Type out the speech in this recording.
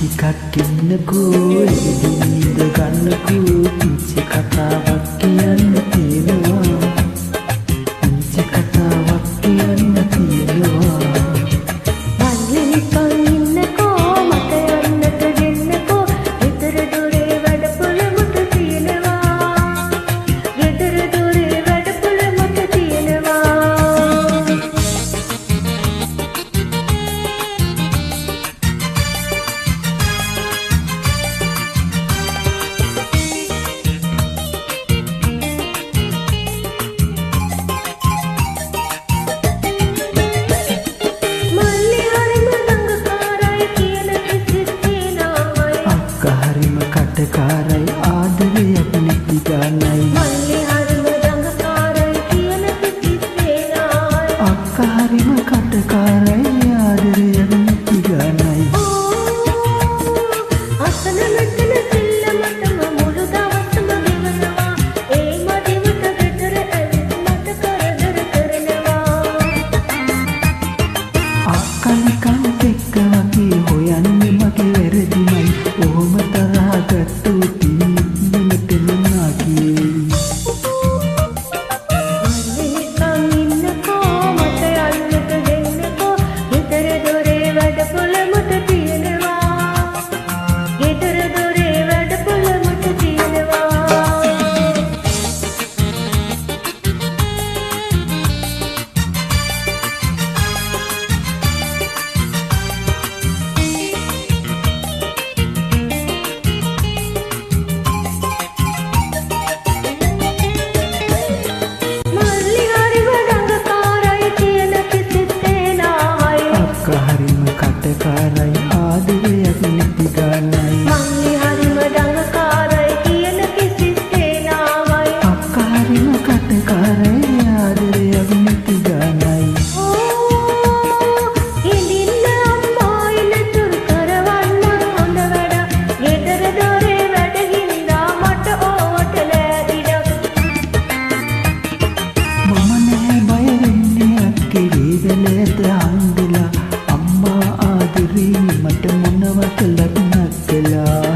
ටිකක් ඉන්නකෝ එදින්ද ගන්නකෝ පුංචි කතාවක් කියන්න තියෙනවා පුංචි කතාවක් කියන්න තියෙනවා මල්ලි නිකන් ඉන්නකෝ මට යන්නට දෙන්නකෝ ගෙදර දොරේ වැඩපොළ මට තියෙනවා ගෙදර දොරේ වැඩපොළ මට තියෙනවා කටකාරයි ආදරයක් නැති ගානයි මල්ලි හරිම දඟකාරයි කියන කිසිත් නෑ අක්කා හරිම කටකාරයි ආදරයක් නැති ගානයි අසන මෙතන සිල්ලමටම මුළු දවසම ගෙවනවා ඒ මදිවට ගෙදර ඇවිත් මට කරදර කරනවා අක්කා නිකන් එක්ක වගේ හොයන්නේ මගේ වැරදිමයි ඔහොම තරහ ගත්තු තීන්දුවට නාගේ මල්ලි නිකන් ඉන්නකෝ මට යන්නට දෙන්නකෝ ගෙදර දොරේ වැඩපොළ මට තියෙනවා ගෙදර දොරේ වැඩපොළ මට තියෙනවා හරිම කටකාරයි ආදරයක් නැති ගානයි මල්ලි හරිම දඟකාරයි කියන කිසිත් තේනාවයි අක්කා හරිම කටකාරයි ආදරයක් නැති ගානයි ඉඳින්න අම්මා ඉලතුරු කරවන්න හොඳ වැඩ ගෙදර දොරේ වැඩ හින්දා මට ඕවට නෑ ඉඩක් මම නෑ බය වෙන්නේ අක්කේ වේදලයට හංගලා අම්මා ආදරේ මට මොනවට ලක්නක් කළා